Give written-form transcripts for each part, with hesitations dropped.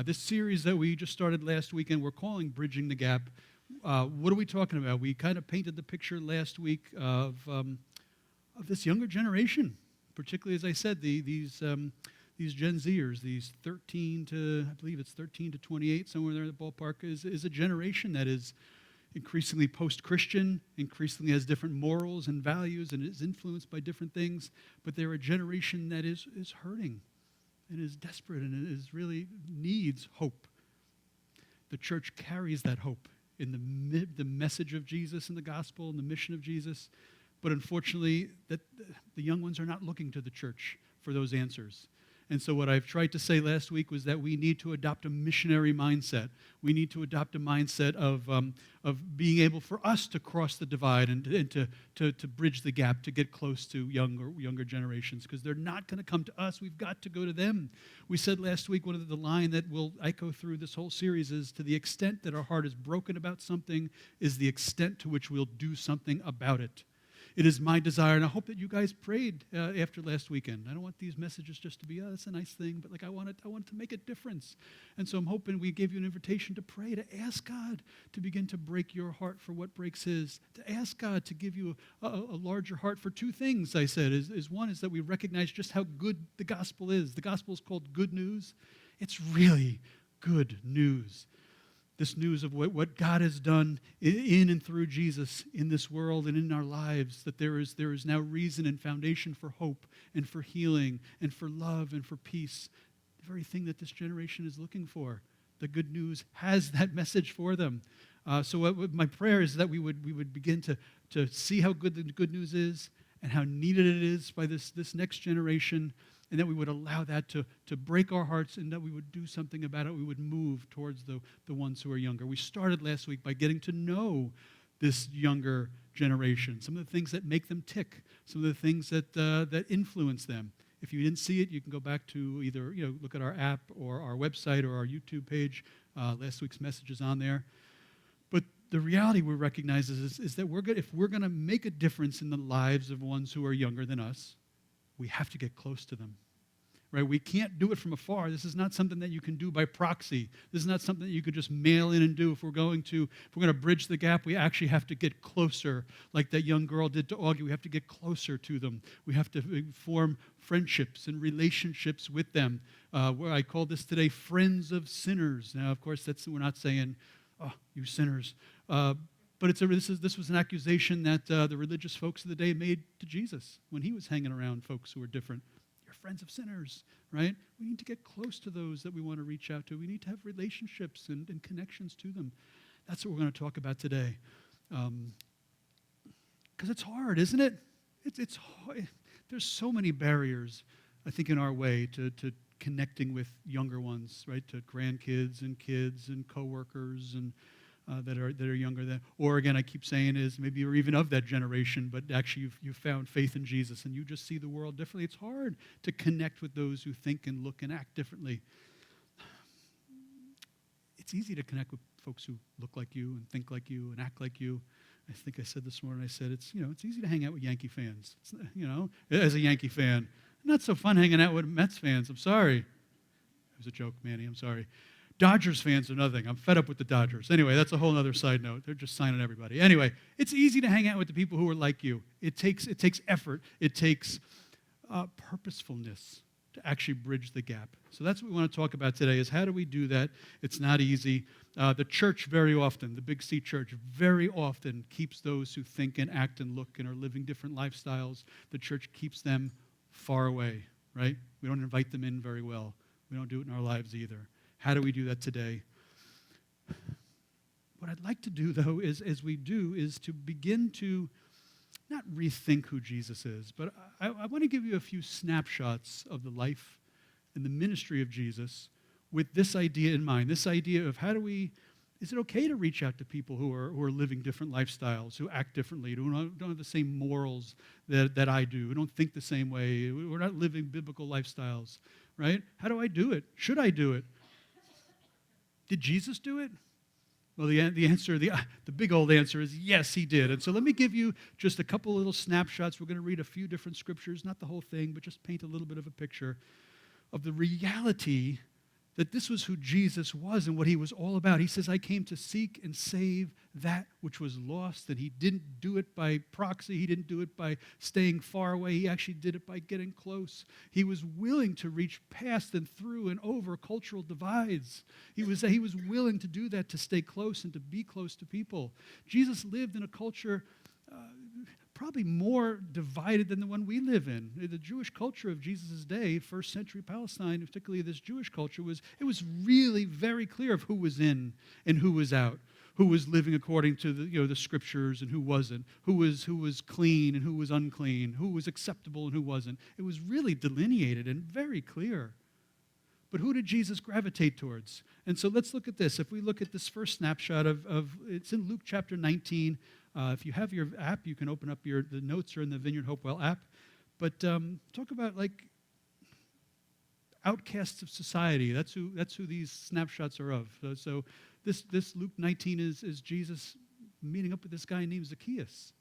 This series that we just started last weekend, we're calling Bridging the Gap. What are we talking about? We kind of painted the picture last week of this younger generation, particularly, as I said, these Gen Zers, these 13 to, I believe it's 13 to 28, somewhere there in the ballpark, is a generation that is increasingly post-Christian, increasingly has different morals and values and is influenced by different things, but they're a generation that is hurting and is desperate and is really needs hope. The church carries that hope in the message of Jesus and the gospel and the mission of Jesus, but unfortunately, the young ones are not looking to the church for those answers. And so what I've tried to say last week was that we need to adopt a missionary mindset. We need to adopt a mindset of being able for us to cross the divide and to bridge the gap, to get close to younger generations, because they're not going to come to us. We've got to go to them. We said last week, one of the line that will echo through this whole series is, to the extent that our heart is broken about something is the extent to which we'll do something about it. It is my desire, and I hope that you guys prayed after last weekend. I don't want these messages just to be, oh, that's a nice thing, but I want it to make a difference. And so I'm hoping we gave you an invitation to pray, to ask God to begin to break your heart for what breaks His, to ask God to give you a larger heart for two things, I said. One is that we recognize just how good the gospel is. The gospel is called good news. It's really good news. This news of what God has done in and through Jesus in this world and in our lives, that there is now reason and foundation for hope and for healing and for love and for peace, the very thing that this generation is looking for. The good news has that message for them. So my prayer is that we would begin to see how good the good news is and how needed it is by this next generation, and that we would allow that to break our hearts, and that we would do something about it. We would move towards the ones who are younger. We started last week by getting to know this younger generation, some of the things that make them tick, some of the things that influence them. If you didn't see it, you can go back to either look at our app or our website or our YouTube page. Last week's message is on there. But the reality we recognize is that if we're going to make a difference in the lives of ones who are younger than us, we have to get close to them, right? We can't do it from afar. This is not something that you can do by proxy. This is not something that you could just mail in and do. If we're going to bridge the gap, we actually have to get closer, like that young girl did to Augie. We have to get closer to them. We have to form friendships and relationships with them. Where I call this today friends of sinners. Now, of course, we're not saying, oh, you sinners. But this was an accusation that the religious folks of the day made to Jesus when he was hanging around folks who were different. You're friends of sinners, right? We need to get close to those that we want to reach out to. We need to have relationships and connections to them. That's what we're going to talk about today. Because it's hard, isn't it? It's hard. There's so many barriers, I think, in our way to connecting with younger ones, right? To grandkids and kids and coworkers and that are younger than, or again, I keep saying is maybe you're even of that generation, but actually you've found faith in Jesus and you just see the world differently. It's hard to connect with those who think and look and act differently. It's easy to connect with folks who look like you and think like you and act like you. I think I said this morning, I said it's easy to hang out with Yankee fans. As a Yankee fan, not so fun hanging out with Mets fans. I'm sorry. It was a joke, Manny. I'm sorry. Dodgers fans are nothing. I'm fed up with the Dodgers. Anyway, that's a whole other side note. They're just signing everybody. Anyway, it's easy to hang out with the people who are like you. It takes effort. It takes purposefulness to actually bridge the gap. So that's what we want to talk about today, is how do we do that? It's not easy. The church very often, the Big C church, very often keeps those who think and act and look and are living different lifestyles. The church keeps them far away, right? We don't invite them in very well. We don't do it in our lives either. How do we do that today? What I'd like to do, though, is to begin to not rethink who Jesus is, but I want to give you a few snapshots of the life and the ministry of Jesus with this idea in mind, this idea of is it okay to reach out to people who are living different lifestyles, who act differently, who don't have the same morals that I do, who don't think the same way, we're not living biblical lifestyles, right? How do I do it? Should I do it? Did Jesus do it? Well, the answer, the big old answer is yes, he did. And so let me give you just a couple little snapshots. We're going to read a few different scriptures, not the whole thing, but just paint a little bit of a picture of the reality that this was who Jesus was and what he was all about. He says, I came to seek and save that which was lost. And he didn't do it by proxy. He didn't do it by staying far away. He actually did it by getting close. He was willing to reach past and through and over cultural divides. He was willing to do that, to stay close and to be close to people. Jesus lived in a culture probably more divided than the one we live in. The Jewish culture of Jesus' day, first century Palestine, particularly this Jewish culture, was really very clear of who was in and who was out, who was living according to the scriptures and who wasn't, who was clean and who was unclean, who was acceptable and who wasn't. It was really delineated and very clear. But who did Jesus gravitate towards? And so let's look at this. If we look at this first snapshot of it's in Luke chapter 19. If you have your app, you can open up the notes are in the Vineyard Hopewell app. But talk about like outcasts of society. That's who these snapshots are of. So this Luke 19 is Jesus meeting up with this guy named Zacchaeus.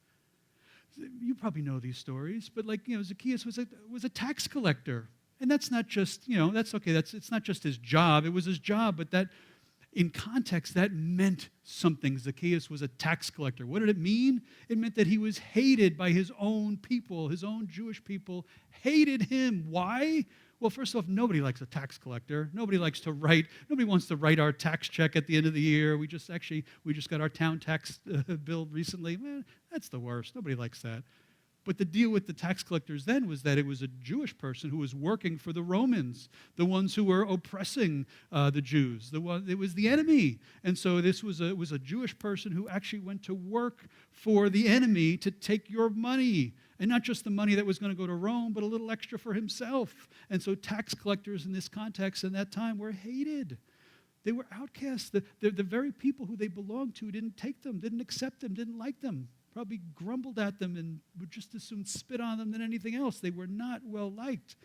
You probably know these stories, but Zacchaeus was a tax collector, and that's not just that's okay. It's not just his job. It was his job, but that. In context, that meant something. Zacchaeus was a tax collector. What did it mean? It meant that he was hated by his own people. His own Jewish people hated him. Why? Well, first off, nobody likes a tax collector. Nobody wants to write our tax check at the end of the year. We just got our town tax bill recently. That's the worst. Nobody likes that. But the deal with the tax collectors then was that it was a Jewish person who was working for the Romans, the ones who were oppressing the Jews. It was the enemy. And so this was a Jewish person who actually went to work for the enemy to take your money. And not just the money that was going to go to Rome, but a little extra for himself. And so tax collectors in this context in that time were hated. They were outcasts. The very people who they belonged to didn't take them, didn't accept them, didn't like them. Probably grumbled at them and would just as soon spit on them than anything else. They were not well liked.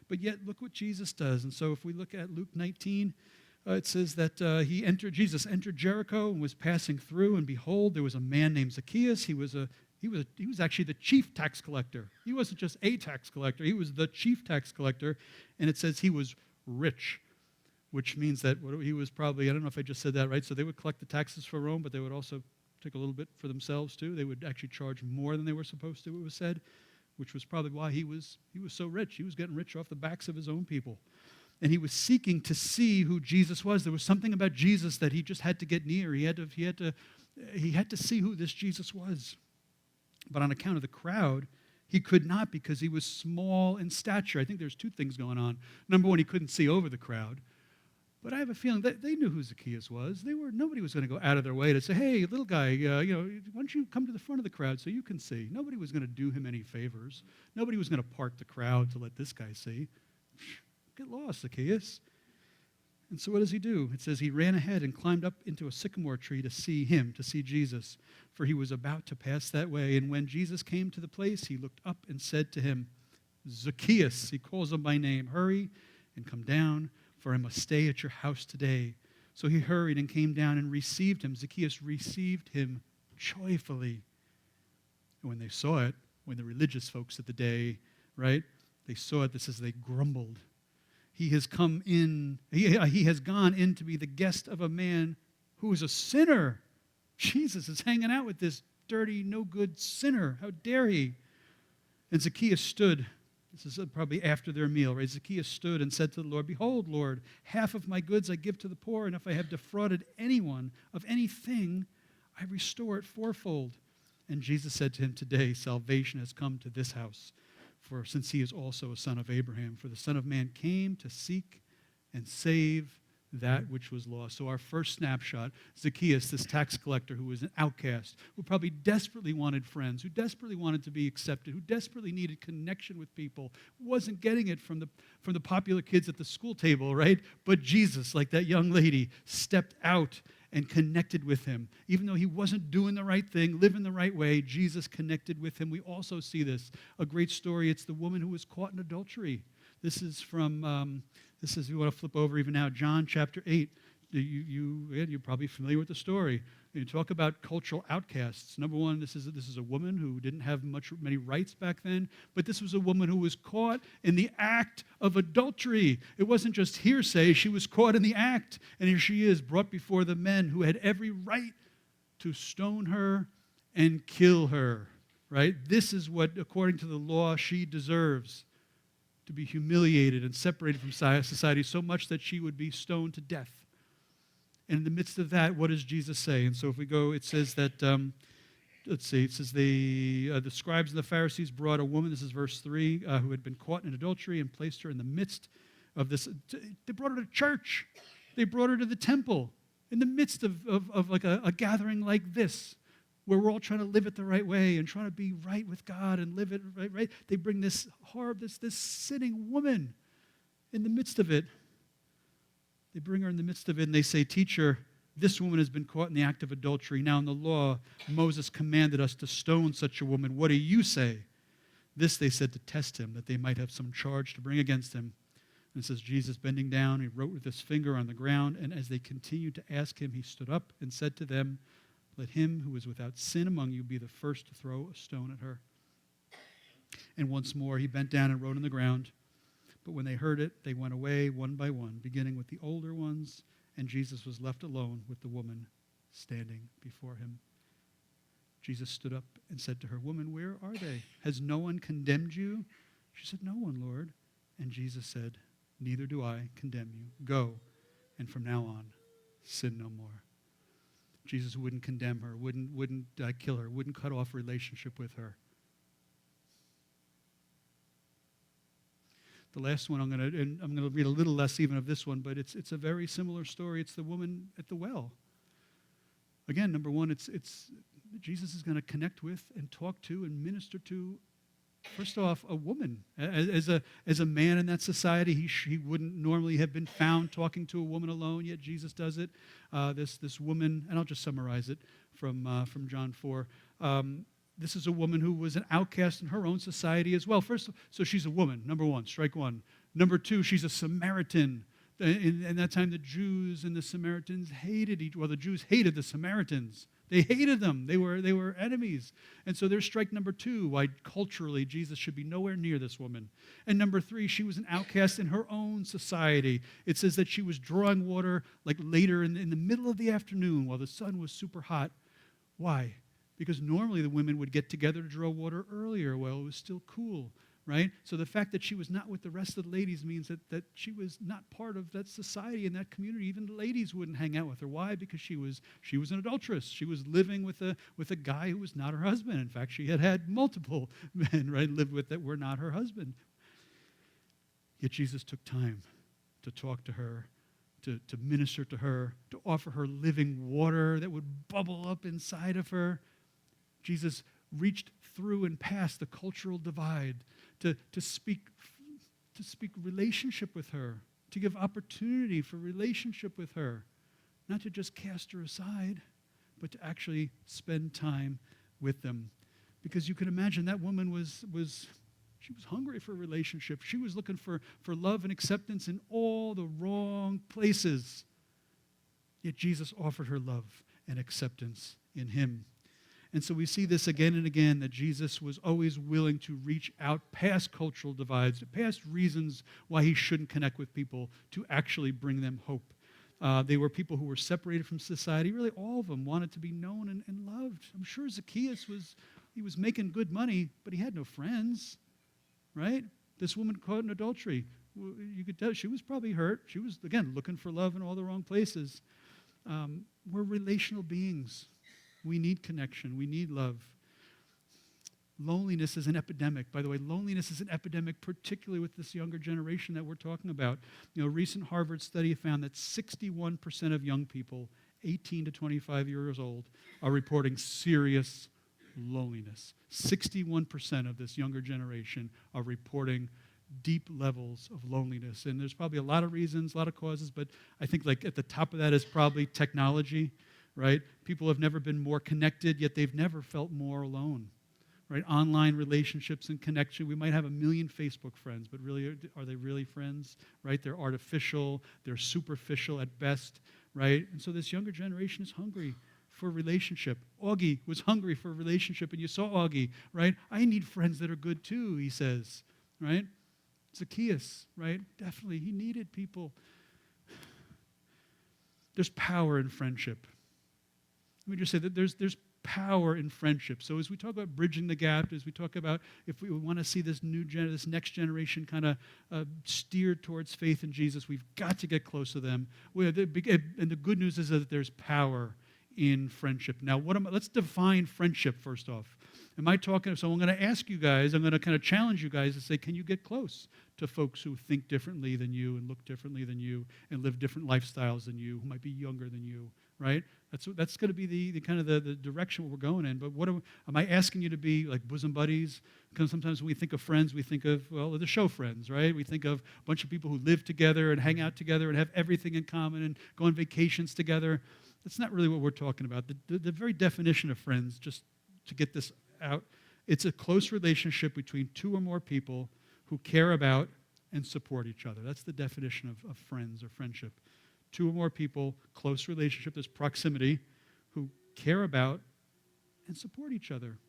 But yet, look what Jesus does. And so if we look at Luke 19, it says that Jesus entered Jericho and was passing through, and behold, there was a man named Zacchaeus. He was actually the chief tax collector. He wasn't just a tax collector. He was the chief tax collector. And it says he was rich, which means that he was probably, I don't know if I just said that right, so they would collect the taxes for Rome, but they would also take a little bit for themselves too. They would actually charge more than they were supposed to, it was said, which was probably why he was so rich. He was getting rich off the backs of his own people. And he was seeking to see who Jesus was. There was something about Jesus that he just had to get near. He had to see who this Jesus was. But on account of the crowd, he could not because he was small in stature. I think there's two things going on. Number one, he couldn't see over the crowd. But I have a feeling that they knew who Zacchaeus was. Nobody was going to go out of their way to say, hey, little guy, why don't you come to the front of the crowd so you can see? Nobody was going to do him any favors. Nobody was going to part the crowd to let this guy see. Get lost, Zacchaeus. And so what does he do? It says he ran ahead and climbed up into a sycamore tree to see Jesus, for he was about to pass that way. And when Jesus came to the place, he looked up and said to him, Zacchaeus, he calls him by name, hurry and come down, for I must stay at your house today. So he hurried and came down and received him. Zacchaeus received him joyfully. And when they saw it, when the religious folks of the day, right, they saw it, this says they grumbled. He has come in, he has gone in to be the guest of a man who is a sinner. Jesus is hanging out with this dirty, no-good sinner. How dare he? And Zacchaeus stood. This is probably after their meal, right? Zacchaeus stood and said to the Lord, behold, Lord, half of my goods I give to the poor, and if I have defrauded anyone of anything, I restore it fourfold. And Jesus said to him, today salvation has come to this house, for since he is also a son of Abraham, for the Son of Man came to seek and save that which was lost. So our first snapshot, Zacchaeus, this tax collector who was an outcast, who probably desperately wanted friends, who desperately wanted to be accepted, who desperately needed connection with people, wasn't getting it from the popular kids at the school table, right? But Jesus, like that young lady, stepped out and connected with him. Even though he wasn't doing the right thing, living the right way, Jesus connected with him. We also see this, a great story. It's the woman who was caught in adultery. This is from, you want to flip over even now, John chapter 8. You're probably familiar with the story. You talk about cultural outcasts. Number one, this is a woman who didn't have many rights back then, but this was a woman who was caught in the act of adultery. It wasn't just hearsay. She was caught in the act, and here she is, brought before the men who had every right to stone her and kill her, right? This is what, according to the law, she deserves, to be humiliated and separated from society so much that she would be stoned to death. And in the midst of that, what does Jesus say? And so if we go, it says that, it says the scribes and the Pharisees brought a woman, this is verse 3, who had been caught in adultery and placed her in the midst of this. They brought her to church. They brought her to the temple in the midst of like a gathering like this, where we're all trying to live it the right way and trying to be right with God and live it right. They bring this sinning woman in the midst of it. They bring her in the midst of it and they say, "Teacher, this woman has been caught in the act of adultery. Now in the law, Moses commanded us to stone such a woman. What do you say?" This they said to test him, that they might have some charge to bring against him. And it says, Jesus, bending down, he wrote with his finger on the ground. And as they continued to ask him, he stood up and said to them, "Let him who is without sin among you be the first to throw a stone at her." And once more he bent down and wrote on the ground. But when they heard it, they went away one by one, beginning with the older ones, and Jesus was left alone with the woman standing before him. Jesus stood up and said to her, "Woman, where are they? Has no one condemned you?" She said, "No one, Lord." And Jesus said, "Neither do I condemn you. Go, and from now on, sin no more." Jesus wouldn't condemn her, wouldn't kill her, wouldn't cut off relationship with her. The last one I'm going to read a little less even of this one, but it's a very similar story. It's the woman at the well. Again, number one, it's Jesus is going to connect with and talk to and minister to, first off, a woman. As a man in that society, he wouldn't normally have been found talking to a woman alone, yet Jesus does it. This woman, and I'll just summarize it from John 4. This is a woman who was an outcast in her own society as well. First, so she's a woman, number one, strike one. Number two, she's a Samaritan. In that time, the Jews and the Samaritans the Jews hated the Samaritans. They hated them. They were enemies. And so there's strike number two, why culturally Jesus should be nowhere near this woman. And number three, she was an outcast in her own society. It says that she was drawing water like later in the middle of the afternoon while the sun was super hot. Why? Because normally the women would get together to draw water earlier while it was still cool, right? So the fact that she was not with the rest of the ladies means that she was not part of that society and that community. Even the ladies wouldn't hang out with her. Why? Because she was an adulteress. She was living with a guy who was not her husband. In fact, she had multiple men, right, lived with that were not her husband. Yet Jesus took time to talk to her, to minister to her, to offer her living water that would bubble up inside of her. Jesus reached through and past the cultural divide to speak relationship with her, to give opportunity for relationship with her, not to just cast her aside, but to actually spend time with them. Because you can imagine that woman was hungry for a relationship. She was looking for love and acceptance in all the wrong places. Yet Jesus offered her love and acceptance in him. And so we see this again and again, that Jesus was always willing to reach out past cultural divides, past reasons why he shouldn't connect with people, to actually bring them hope. They were people who were separated from society. Really, all of them wanted to be known and loved. I'm sure Zacchaeus was making good money, but he had no friends, right? This woman caught in adultery, you could tell she was probably hurt. She was, again, looking for love in all the wrong places. We're relational beings. We need connection. We need love. Loneliness is an epidemic. By the way, loneliness is an epidemic, particularly with this younger generation that we're talking about. A recent Harvard study found that 61% of young people, 18 to 25 years old, are reporting serious loneliness. 61% of this younger generation are reporting deep levels of loneliness. And there's probably a lot of reasons, a lot of causes, but I think like at the top of that is probably technology. Right? People have never been more connected, yet they've never felt more alone. Right? Online relationships and connection. We might have 1 million Facebook friends, but really, are they really friends? Right? They're artificial. They're superficial at best. right? And so this younger generation is hungry for relationship. Augie was hungry for a relationship, and you saw Augie, right? I need friends that are good too, he says, right? Zacchaeus, right? Definitely, he needed people. There's power in friendship. Let me just say that there's power in friendship. So as we talk about bridging the gap, as we talk about if we want to see this this next generation kind of steered towards faith in Jesus, we've got to get close to them. And the good news is that there's power in friendship. Now, let's define friendship first off. Am I talking? So I'm going to ask you guys, I'm going to kind of challenge you guys to say, can you get close to folks who think differently than you and look differently than you and live different lifestyles than you, who might be younger than you, right? That's going to be the kind of the direction we're going in. But am I asking you to be like bosom buddies? Because sometimes when we think of friends, we think of, well, the show friends, right? We think of a bunch of people who live together and hang out together and have everything in common and go on vacations together. That's not really what we're talking about. The very definition of friends, just to get this out, it's a close relationship between two or more people who care about and support each other. That's the definition of friends or friendship. Two or more people, close relationship, there's proximity, who care about and support each other.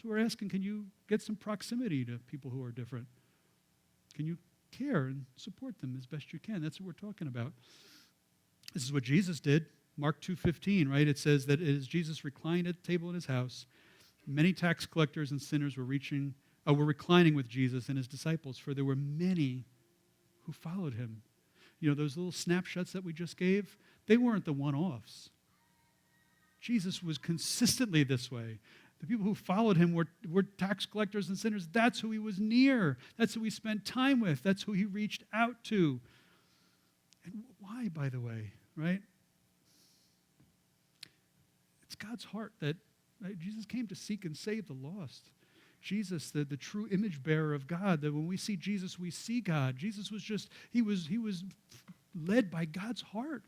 So we're asking, can you get some proximity to people who are different? Can you care and support them as best you can? That's what we're talking about. This is what Jesus did. Mark 2:15, right? It says that as Jesus reclined at the table in his house, many tax collectors and sinners were reclining with Jesus and his disciples, for there were many who followed him. You know, those little snapshots that we just gave, they weren't the one-offs. Jesus was consistently this way. The people who followed him were tax collectors and sinners. That's who he was near. That's who he spent time with. That's who he reached out to. And why, by the way, right? It's God's heart that Jesus came to seek and save the lost. Jesus, the true image bearer of God, that when we see Jesus, we see God. Jesus was he was led by God's heart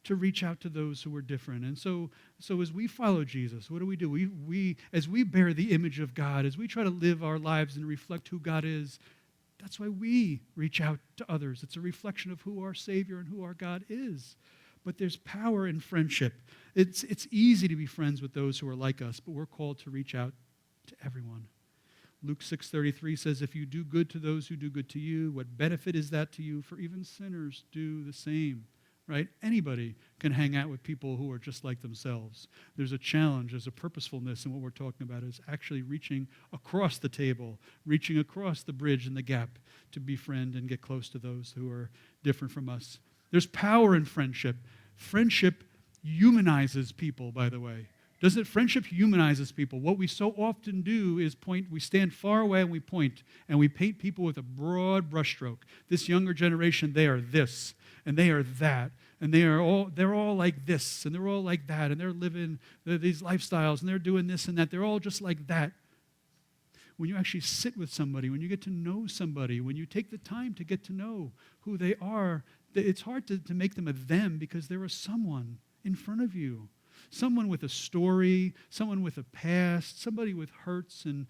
to reach out to those who were different. And so as we follow Jesus, what do? As we bear the image of God, as we try to live our lives and reflect who God is, that's why we reach out to others. It's a reflection of who our Savior and who our God is. But there's power in friendship. It's easy to be friends with those who are like us, but we're called to reach out to everyone. Luke 6:33 says, if you do good to those who do good to you, what benefit is that to you? For even sinners do the same, right? Anybody can hang out with people who are just like themselves. There's a challenge, there's a purposefulness in what we're talking about, is actually reaching across the table, reaching across the bridge and the gap to befriend and get close to those who are different from us. There's power in friendship. Friendship humanizes people, by the way. Friendship humanizes people. What we so often do is we stand far away and we point, and we paint people with a broad brushstroke. This younger generation, they are this, and they are that, and they're all like this, and they're all like that, and they're living these lifestyles, and they're doing this and that. They're all just like that. When you actually sit with somebody, when you get to know somebody, when you take the time to get to know who they are, it's hard to make them a them, because there is someone in front of you. Someone with a story, someone with a past, somebody with hurts and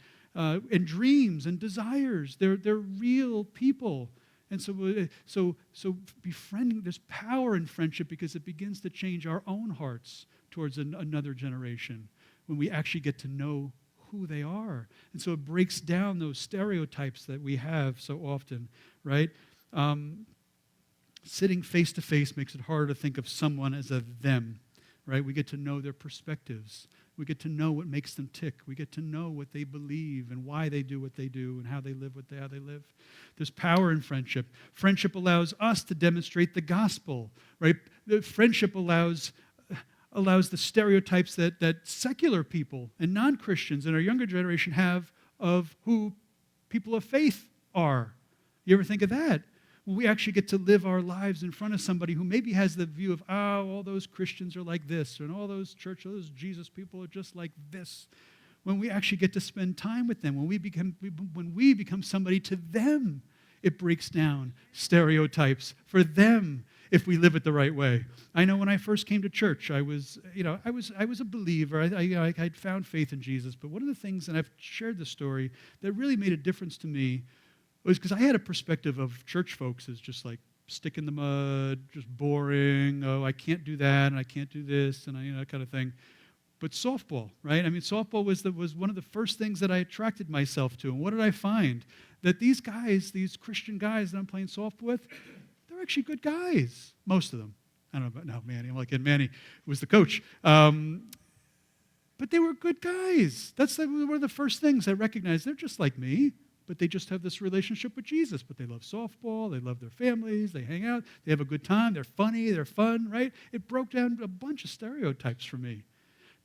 dreams and desires. They're real people. And so befriending, there's power in friendship because it begins to change our own hearts towards another generation when we actually get to know who they are. And so it breaks down those stereotypes that we have so often, right? Sitting face to face makes it harder to think of someone as a them, right? We get to know their perspectives. We get to know what makes them tick. We get to know what they believe and why they do what they do and how they live how they live. There's power in friendship. Friendship allows us to demonstrate the gospel, right? Friendship allows the stereotypes that secular people and non-Christians in our younger generation have of who people of faith are. You ever think of that? When we actually get to live our lives in front of somebody who maybe has the view of, all those Christians are like this, and all those those Jesus people are just like this. When we actually get to spend time with them, when we become somebody to them, it breaks down stereotypes for them if we live it the right way. I know when I first came to church, I was a believer. I'd found faith in Jesus, but one of the things, and I've shared this story, that really made a difference to me was because I had a perspective of church folks as just like stick in the mud, just boring. Oh, I can't do that, and I can't do this, and that kind of thing. But softball, right? I mean, softball was one of the first things that I attracted myself to. And what did I find? That these guys, these Christian guys that I'm playing softball with, they're actually good guys, most of them. I don't know about now, Manny. I'm like, and Manny was the coach. But they were good guys. That's one of the first things I recognized. They're just like me, but they just have this relationship with Jesus. But they love softball. They love their families. They hang out. They have a good time. They're funny. They're fun, right? It broke down a bunch of stereotypes for me.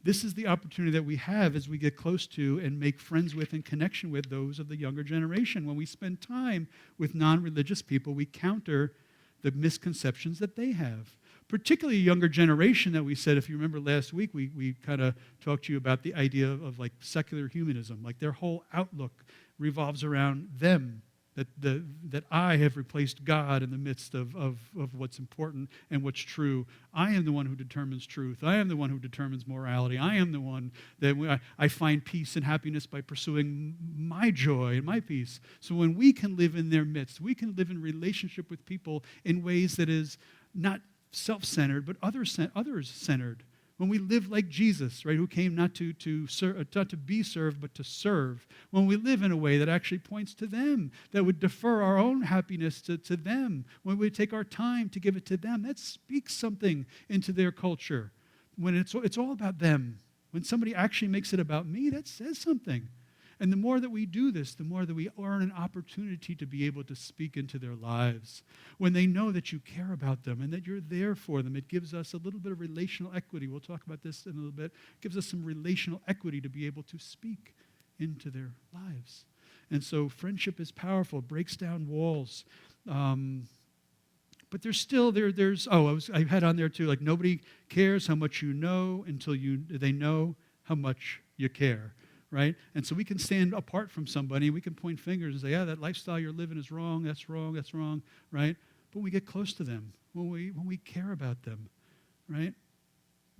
This is the opportunity that we have as we get close to and make friends with and connection with those of the younger generation. When we spend time with non-religious people, we counter the misconceptions that they have. Particularly a younger generation that we said, if you remember last week, we kind of talked to you about the idea of like secular humanism. Like their whole outlook revolves around them, that I have replaced God in the midst of what's important and what's true. I am the one who determines truth. I am the one who determines morality. I am the one that I find peace and happiness by pursuing my joy and my peace. So when we can live in their midst, we can live in relationship with people in ways that is not self-centered, but others-centered. When we live like Jesus, right, who came not to be served, but to serve. When we live in a way that actually points to them, that would defer our own happiness to them. When we take our time to give it to them, that speaks something into their culture. When it's all about them. When somebody actually makes it about me, that says something. And the more that we do this, the more that we earn an opportunity to be able to speak into their lives. When they know that you care about them and that you're there for them, it gives us a little bit of relational equity. We'll talk about this in a little bit. It gives us some relational equity to be able to speak into their lives. And so friendship is powerful, breaks down walls. But there's still, I had on there too, like nobody cares how much you know until they know how much you care. Right? And so we can stand apart from somebody, we can point fingers and say, yeah, that lifestyle you're living is wrong, that's wrong, right? But when we get close to them, when we care about them, right?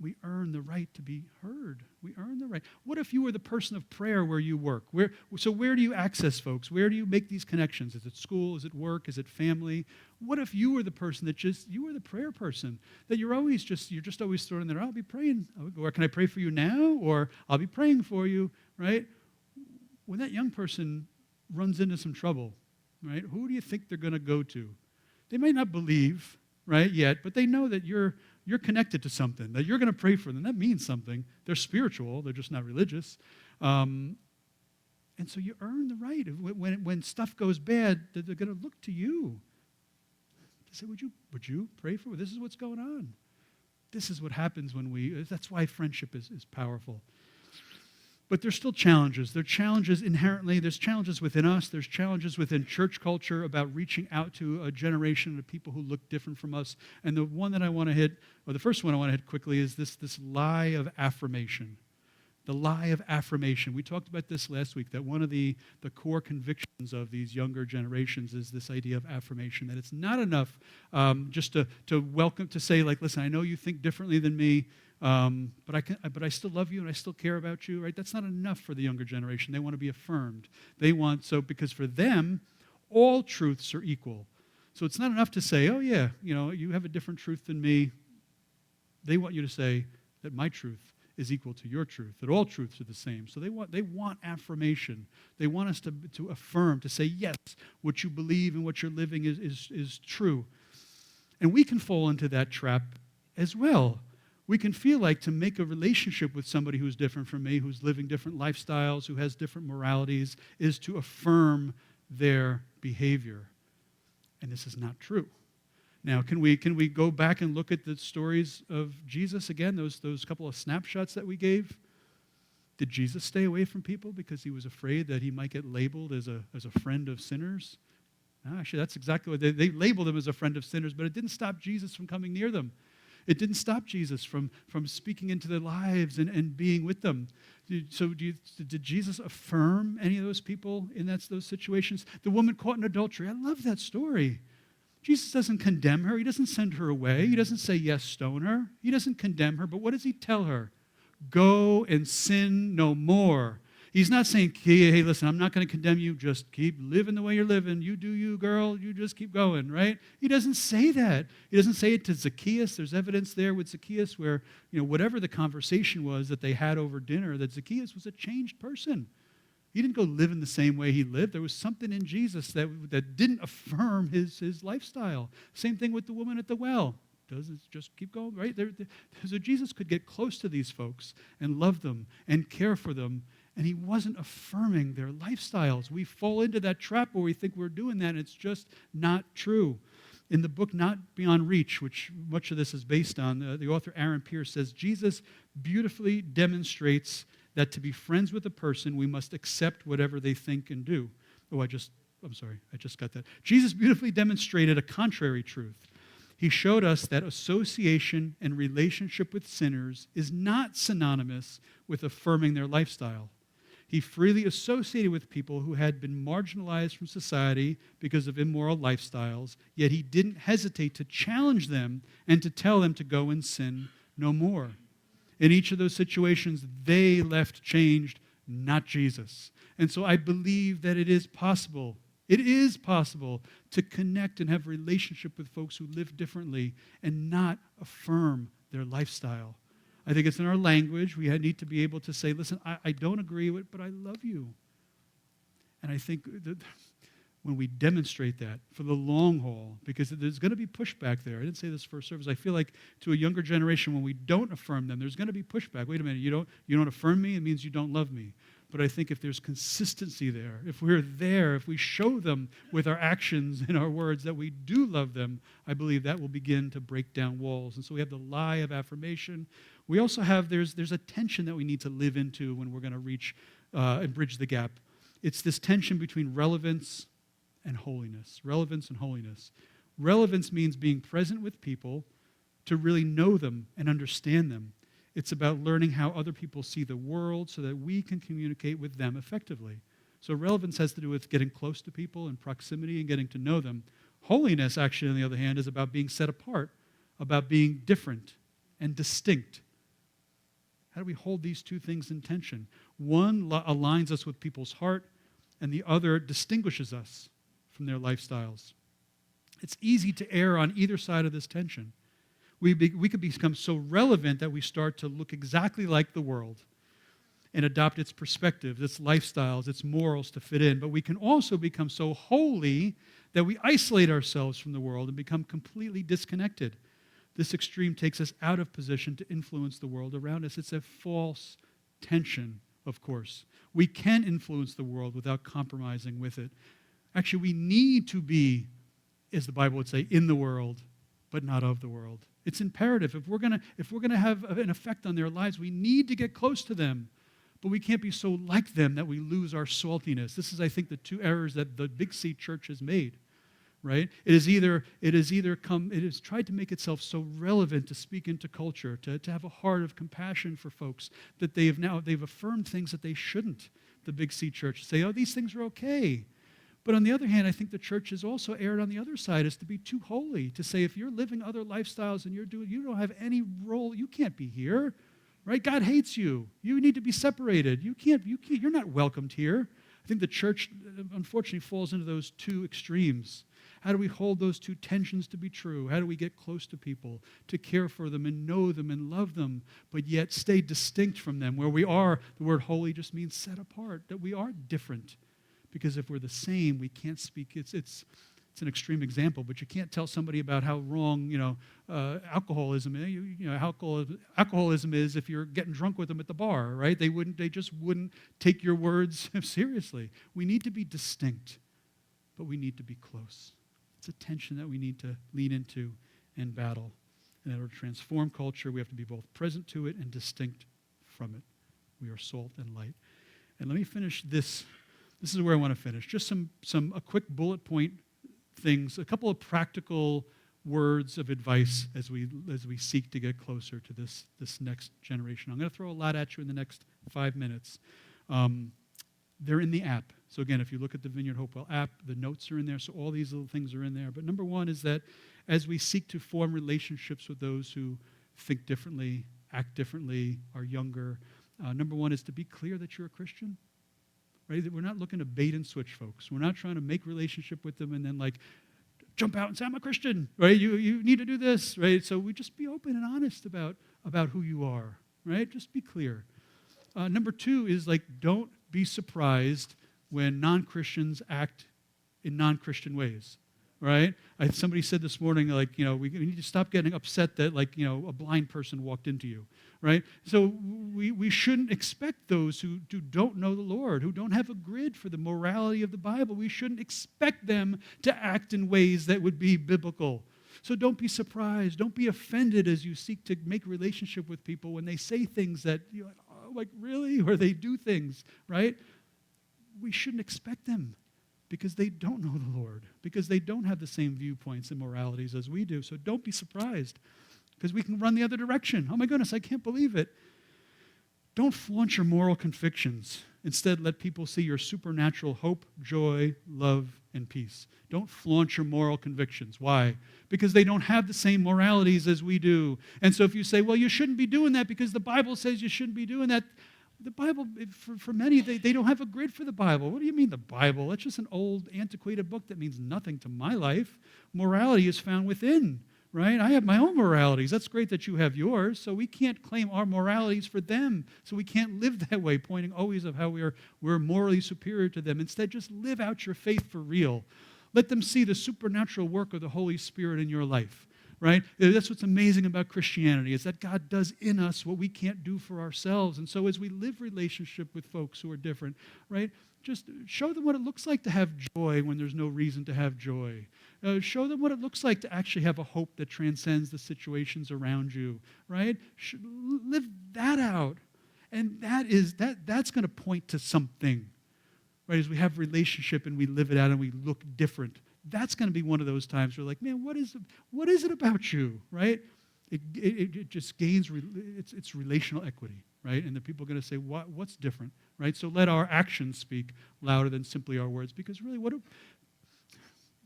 We earn the right to be heard. We earn the right. What if you were the person of prayer where you work? Where do you access folks? Where do you make these connections? Is it school? Is it work? Is it family? What if you were the person you were the prayer person, that you're just always throwing there, I'll be praying, or can I pray for you now? Or I'll be praying for you, right? When that young person runs into some trouble, right, who do you think they're going to go to? They might not believe, right, yet, but they know that you're connected to something, that you're going to pray for them. That means something. They're spiritual. They're just not religious. And so you earn the right. When stuff goes bad, they're going to look to you. They say, would you pray for me? This is what's going on. This is what happens that's why friendship is powerful. But there's still challenges. There are challenges inherently. There's challenges within us. There's challenges within church culture about reaching out to a generation of people who look different from us. And the one that I want to hit, or the first one I want to hit quickly, is this lie of affirmation. The lie of affirmation. We talked about this last week, that one of the core convictions of these younger generations is this idea of affirmation, that it's not enough just to say, like, listen, I know you think differently than me, but I still love you and I still care about you, right? That's not enough for the younger generation. They want to be affirmed. Because for them, all truths are equal. So it's not enough to say, oh yeah, you have a different truth than me. They want you to say that my truth is equal to your truth, that all truths are the same. So they want affirmation. They want us to affirm, to say, yes, what you believe and what you're living is true. And we can fall into that trap as well. We can feel like to make a relationship with somebody who's different from me, who's living different lifestyles, who has different moralities, is to affirm their behavior. And this is not true. Now, can we go back and look at the stories of Jesus again, those couple of snapshots that we gave? Did Jesus stay away from people because he was afraid that he might get labeled as a friend of sinners? Actually, that's exactly what they labeled him as a friend of sinners, but it didn't stop Jesus from coming near them. It didn't stop Jesus from speaking into their lives and being with them. Did Jesus affirm any of those people in those situations? The woman caught in adultery, I love that story. Jesus doesn't condemn her. He doesn't send her away. He doesn't say, yes, stone her. He doesn't condemn her, but what does he tell her? Go and sin no more. He's not saying, hey, listen, I'm not going to condemn you. Just keep living the way you're living. You do you, girl. You just keep going, right? He doesn't say that. He doesn't say it to Zacchaeus. There's evidence there with Zacchaeus where, whatever the conversation was that they had over dinner, that Zacchaeus was a changed person. He didn't go living the same way he lived. There was something in Jesus that didn't affirm his lifestyle. Same thing with the woman at the well. Does it just keep going, right? So Jesus could get close to these folks and love them and care for them, and he wasn't affirming their lifestyles. We fall into that trap where we think we're doing that, and it's just not true. In the book Not Beyond Reach, which much of this is based on, the author Aaron Pierce says, Jesus beautifully demonstrates that to be friends with a person, we must accept whatever they think and do. I just got that. Jesus beautifully demonstrated a contrary truth. He showed us that association and relationship with sinners is not synonymous with affirming their lifestyle. He freely associated with people who had been marginalized from society because of immoral lifestyles, yet he didn't hesitate to challenge them and to tell them to go and sin no more. In each of those situations, they left changed, not Jesus. And so I believe that it is possible to connect and have relationship with folks who live differently and not affirm their lifestyle. I think it's in our language. We need to be able to say, listen, I don't agree with it, but I love you. And I think that when we demonstrate that for the long haul, because there's going to be pushback there. I didn't say this first service. I feel like to a younger generation, when we don't affirm them, there's going to be pushback. Wait a minute, you don't affirm me, it means you don't love me. But I think if there's consistency there, if we're there, if we show them with our actions and our words that we do love them, I believe that will begin to break down walls. And so we have the lie of affirmation. We also have, there's a tension that we need to live into when we're going to reach and bridge the gap. It's this tension between relevance and holiness. Relevance and holiness. Relevance means being present with people to really know them and understand them. It's about learning how other people see the world so that we can communicate with them effectively. So relevance has to do with getting close to people and proximity and getting to know them. Holiness, actually, on the other hand, is about being set apart, about being different and distinct. How do we hold these two things in tension? One aligns us with people's heart, and the other distinguishes us from their lifestyles. It's easy to err on either side of this tension. We could become so relevant that we start to look exactly like the world and adopt its perspectives, its lifestyles, its morals to fit in. But we can also become so holy that we isolate ourselves from the world and become completely disconnected. This extreme takes us out of position to influence the world around us. It's a false tension, of course. We can influence the world without compromising with it. Actually, we need to be, as the Bible would say, in the world, but not of the world. It's imperative. If we're gonna have an effect on their lives, we need to get close to them. But we can't be so like them that we lose our saltiness. This is, I think, the two errors that the Big C church has made. Right? It has tried to make itself so relevant to speak into culture, to have a heart of compassion for folks, that they've affirmed things that they shouldn't. The Big C church say, oh, these things are okay. But on the other hand, I think the church has also erred on the other side, is to be too holy, to say if you're living other lifestyles and you don't have any role, you can't be here, right? God hates you. You need to be separated. You're not welcomed here. I think the church, unfortunately, falls into those two extremes. How do we hold those two tensions to be true? How do we get close to people, to care for them and know them and love them, but yet stay distinct from them? Where we are, the word holy just means set apart, that we are different. Because if we're the same, we can't speak. It's an extreme example, but you can't tell somebody about how wrong alcoholism is. Alcoholism is if you're getting drunk with them at the bar, right? They just wouldn't take your words seriously. We need to be distinct, but we need to be close. It's a tension that we need to lean into and battle. In order to transform culture, we have to be both present to it and distinct from it. We are salt and light. And let me finish this. This is where I want to finish. Just a quick bullet point things, a couple of practical words of advice as we seek to get closer to this next generation. I'm going to throw a lot at you in the next 5 minutes. They're in the app. So again, if you look at the Vineyard Hopewell app, the notes are in there, so all these little things are in there. But number one is that as we seek to form relationships with those who think differently, act differently, are younger, number one is to be clear that you're a Christian. right? We're not looking to bait and switch folks. We're not trying to make relationship with them and then like jump out and say, I'm a Christian, right? You need to do this, right? So we just be open and honest about who you are, right? Just be clear. Number 2 is like, don't be surprised when non-Christians act in non-Christian ways, right? Somebody said this morning, like, we need to stop getting upset that, like, a blind person walked into you, right? So we shouldn't expect those who don't know the Lord, who don't have a grid for the morality of the Bible. We shouldn't expect them to act in ways that would be biblical. So don't be surprised. Don't be offended as you seek to make relationship with people when they say things that you're like, really? Or they do things, right? We shouldn't expect them because they don't know the Lord, because they don't have the same viewpoints and moralities as we do. So don't be surprised, because we can run the other direction. Oh my goodness, I can't believe it. Don't flaunt your moral convictions. Instead, let people see your supernatural hope, joy, love, and peace. Don't flaunt your moral convictions. Why? Because they don't have the same moralities as we do. And so if you say, well, you shouldn't be doing that because the Bible says you shouldn't be doing that, the Bible, for many, they don't have a grid for the Bible. What do you mean the Bible? It's just an old, antiquated book that means nothing to my life. Morality is found within, right? I have my own moralities. That's great that you have yours. So we can't claim our moralities for them. So we can't live that way, pointing always of how we're morally superior to them. Instead, just live out your faith for real. Let them see the supernatural work of the Holy Spirit in your life. Right? That's what's amazing about Christianity, is that God does in us what we can't do for ourselves. And so as we live relationship with folks who are different, right, just show them what it looks like to have joy when there's no reason to have joy. Show them what it looks like to actually have a hope that transcends the situations around you, right? Live that out. And that's going to point to something, right? As we have relationship and we live it out and we look different, that's going to be one of those times where, like, man, what is it about you, right? It just gains, it's relational equity, right? And the people are going to say, what's different, right? So let our actions speak louder than simply our words, because really,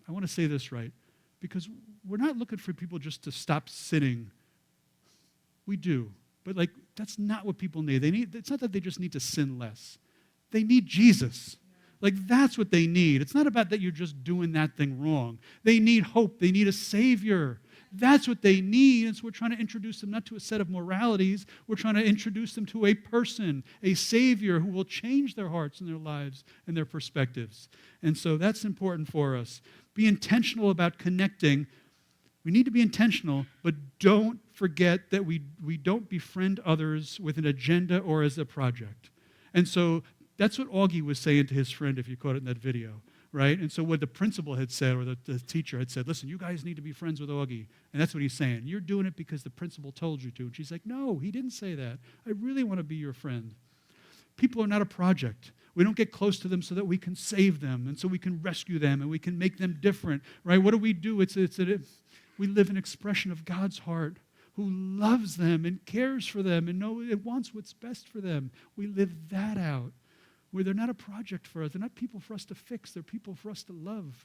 I want to say this right, because we're not looking for people just to stop sinning. We do, but like that's not what people need. It's not that they just need to sin less. They need Jesus. Like, that's what they need. It's not about that you're just doing that thing wrong. They need hope. They need a Savior. That's what they need. And so we're trying to introduce them not to a set of moralities. We're trying to introduce them to a person, a Savior who will change their hearts and their lives and their perspectives. And so that's important for us. Be intentional about connecting. We need to be intentional, but don't forget that we don't befriend others with an agenda or as a project. And so that's what Augie was saying to his friend, if you caught it in that video, right? And so what the principal had said, or the teacher had said, listen, you guys need to be friends with Augie. And that's what he's saying. You're doing it because the principal told you to. And she's like, no, he didn't say that. I really want to be your friend. People are not a project. We don't get close to them so that we can save them and so we can rescue them and we can make them different, right? What do? We live an expression of God's heart, who loves them and cares for them and it wants what's best for them. We live that out. Where they're not a project for us. They're not people for us to fix. They're people for us to love.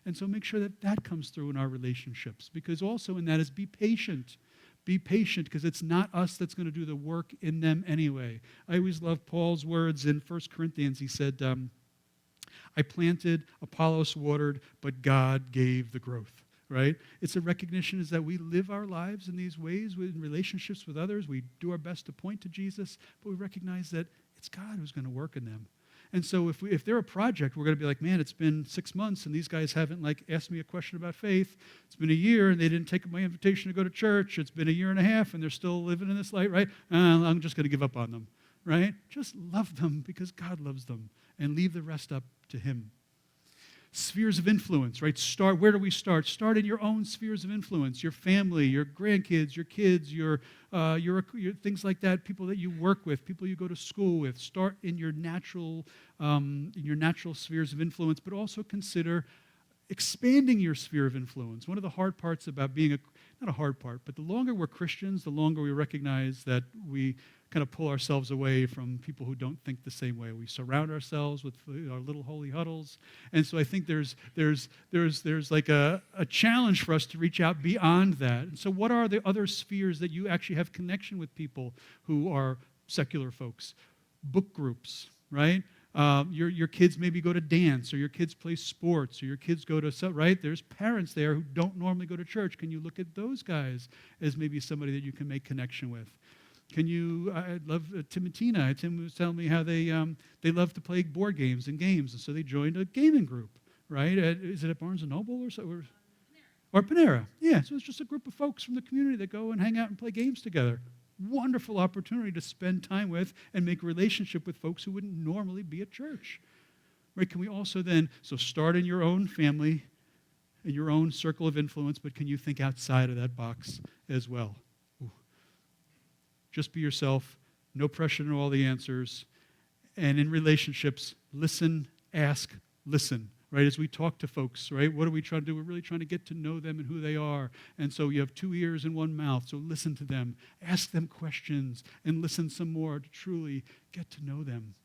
And so make sure that comes through in our relationships. Because also in that is be patient. Be patient, because it's not us that's going to do the work in them anyway. I always love Paul's words in 1 Corinthians. He said, I planted, Apollos watered, but God gave the growth. Right? It's a recognition is that we live our lives in these ways in relationships with others. We do our best to point to Jesus, but we recognize that it's God who's going to work in them. And so if they're a project, we're going to be like, man, it's been 6 months and these guys haven't asked me a question about faith. It's been a year and they didn't take my invitation to go to church. It's been a year and a half and they're still living in this light, right? I'm just going to give up on them, right? Just love them because God loves them and leave the rest up to Him. Spheres of influence, right? Where do we start? Start in your own spheres of influence, your family, your grandkids, your kids, your things like that, people that you work with, people you go to school with. Start in your natural spheres of influence, but also consider expanding your sphere of influence. One of the hard parts about not a hard part, but the longer we're Christians, the longer we recognize that we kind of pull ourselves away from people who don't think the same way. We surround ourselves with our little holy huddles. And so I think there's like a challenge for us to reach out beyond that. And so what are the other spheres that you actually have connection with people who are secular folks? Book groups, right? Your kids maybe go to dance, or your kids play sports, or your kids go to, right? There's parents there who don't normally go to church. Can you look at those guys as maybe somebody that you can make connection with? Can you, I love Tim and Tina. Tim was telling me how they love to play board games, and so they joined a gaming group, right? Is it at Barnes & Noble or so? Or Panera. Yeah, so it's just a group of folks from the community that go and hang out and play games together. Wonderful opportunity to spend time with and make a relationship with folks who wouldn't normally be at church. Right? Can we also then, so start in your own family, in your own circle of influence, but can you think outside of that box as well? Ooh. Just be yourself, no pressure to know all the answers, and in relationships, listen, ask, listen. Right, as we talk to folks, right, what are we trying to do? We're really trying to get to know them and who they are. And so you have 2 ears and 1 mouth, so listen to them, ask them questions, and listen some more to truly get to know them,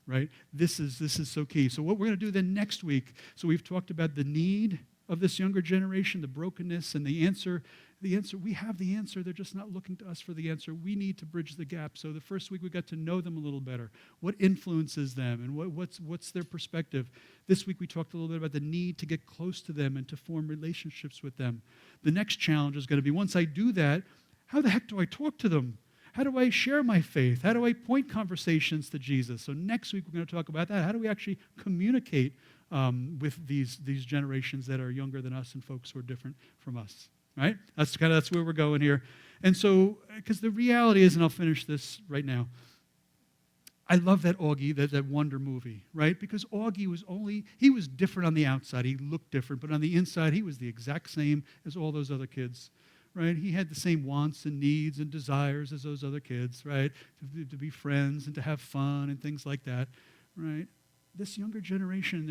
right? This is so key. So what we're going to do then next week, so we've talked about the need of this younger generation, the brokenness, and the answer, we have the answer. They're just not looking to us for the answer. We need to bridge the gap. So the first week we got to know them a little better. What influences them and what's their perspective? This week we talked a little bit about the need to get close to them and to form relationships with them. The next challenge is going to be, once I do that, how the heck do I talk to them? How do I share my faith? How do I point conversations to Jesus? So next week we're going to talk about that. How do we actually communicate with these generations that are younger than us and folks who are different from us? Right? That's where we're going here. And so, because the reality is, and I'll finish this right now, I love that Augie, that Wonder movie, right? Because Augie he was different on the outside. He looked different, but on the inside, he was the exact same as all those other kids, right? He had the same wants and needs and desires as those other kids, right? To be friends and to have fun and things like that, right? This younger generation,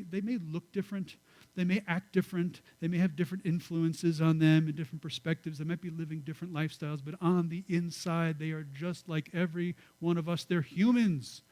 they may look different. They may act different. They may have different influences on them and different perspectives. They might be living different lifestyles, but on the inside, they are just like every one of us. They're humans.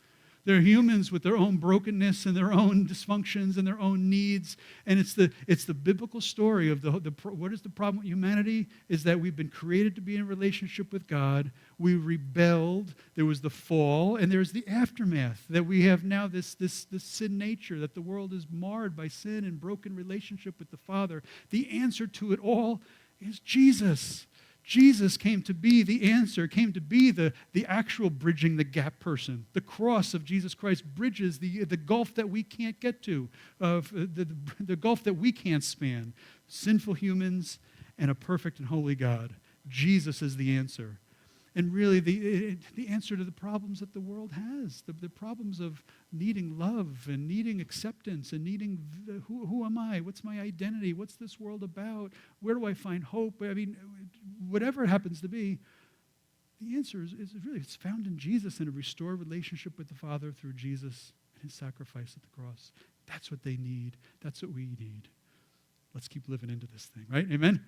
They're humans with their own brokenness and their own dysfunctions and their own needs. And it's the biblical story of what is the problem with humanity? Is that we've been created to be in a relationship with God. We rebelled. There was the fall, and there's the aftermath that we have now this sin nature, that the world is marred by sin and broken relationship with the Father. The answer to it all is Jesus. Jesus came to be the answer, came to be the actual bridging the gap person. The cross of Jesus Christ bridges the gulf that we can't get to, the gulf that we can't span. Sinful humans and a perfect and holy God. Jesus is the answer. And really the answer to the problems that the world has, the problems of needing love and needing acceptance and needing who am I? What's my identity? What's this world about? Where do I find hope? I mean, whatever it happens to be, the answer is really, it's found in Jesus and a restored relationship with the Father through Jesus and his sacrifice at the cross. That's what they need. That's what we need. Let's keep living into this thing, right? Amen?